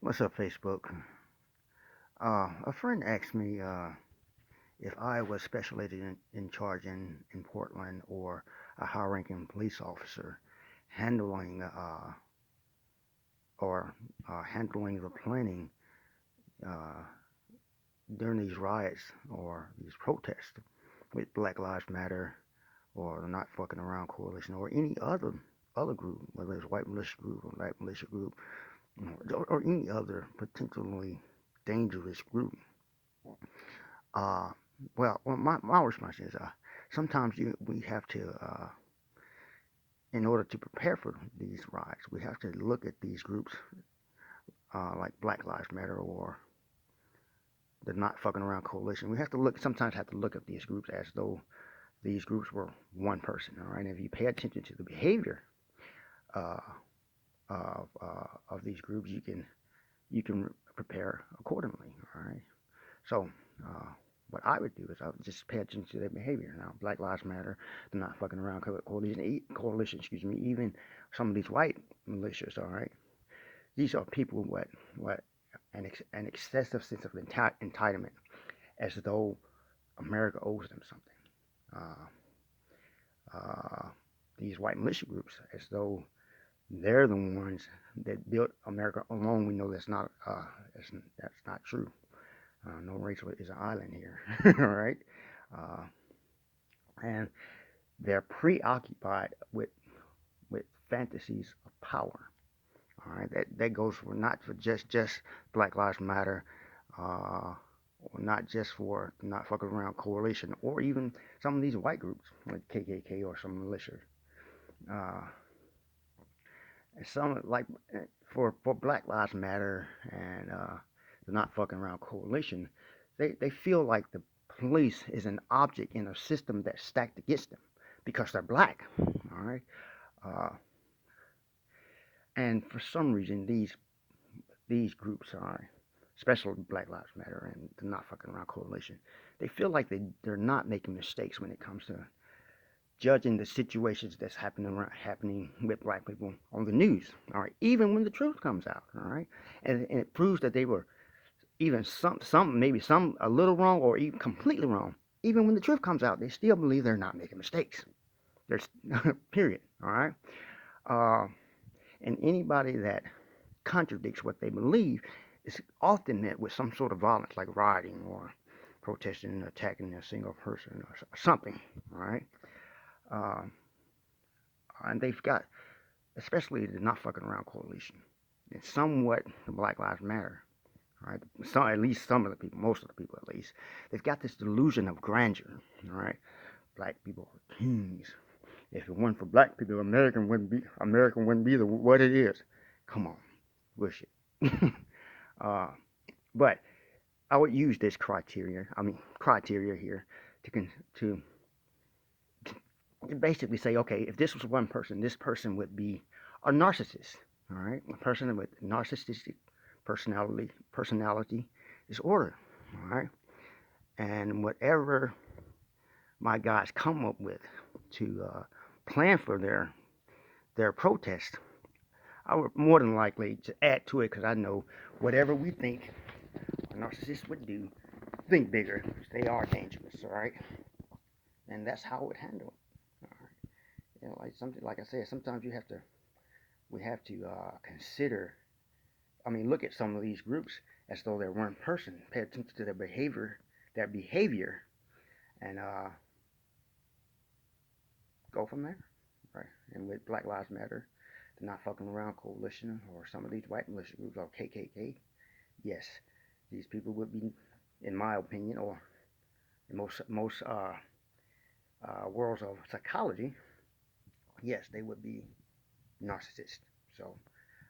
What's up, Facebook? A friend asked me if I was special agent in charge in Portland or a high-ranking police officer handling handling the planning uh, during these riots or these protests with Black Lives Matter or the Not Fucking Around Coalition or any other group, whether it's white militia group or black militia group, or any other potentially dangerous group. Uh, my response is sometimes we have to, in order to prepare for these riots, we have to look at these groups like Black Lives Matter or the Not Fucking Around Coalition. We have to sometimes have to look at these groups as though these groups were one person. All right, and if you pay attention to the behavior uh, of these groups, you can prepare accordingly. All right, so. Uh, what I would do is I would just pay attention to their behavior. Now, Black Lives Matter, they're not fucking around coalition, excuse me, even some of these white militias, all right? These are people with what an excessive sense of entitlement, as though America owes them something. Uh, these white militia groups, as though they're the ones that built America alone. We know that's not true. No race is an island here, all right? Uh, and they're preoccupied with fantasies of power. All right, that goes for not for just Black Lives Matter, or not just for Not Fucking Around Coalition, or even some of these white groups like KKK or some militia. Uh, some like for Black Lives Matter and the Not Fucking Around Coalition, they feel like the police is an object in a system that's stacked against them because they're black. All right. Uh, and for some reason, these groups are, especially Black Lives Matter and the Not Fucking Around Coalition, they feel like they're not making mistakes when it comes to judging the situations that's happening with black people on the news. All right, even when the truth comes out. All right, and it proves that they were even some maybe some a little wrong or even completely wrong. Even when the truth comes out, they still believe they're not making mistakes. There's period. All right, uh, and anybody that contradicts what they believe is often met with some sort of violence, like rioting or protesting, attacking a single person or something. All right, um, and they've got, especially the Not Fucking Around Coalition, and somewhat the Black Lives Matter. All right, at least some of the people, most of the people at least, they've got this delusion of grandeur. All right, black people are kings. If it weren't for black people, America wouldn't be what it is. Come on, wish it. uh, but I would use this criteria here to basically say, okay, if this was one person, this person would be a narcissist. All right, a person with narcissistic personality disorder. All right, and whatever my guys come up with to plan for their protest, I would more than likely to add to it because I know whatever we think a narcissist would do, think bigger. They are dangerous. All right, and that's how I would handle it. All right. You know, like something like I said, sometimes we have to consider. I mean, look at some of these groups as though they're one person. Pay attention to their behavior, and go from there, right? And with Black Lives Matter, the Not Fucking Around Coalition, or some of these white militia groups, or KKK, yes, these people would be, in my opinion, or in most worlds of psychology, yes, they would be narcissists. So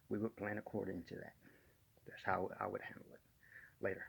we would plan according to that. That's how I would handle it later.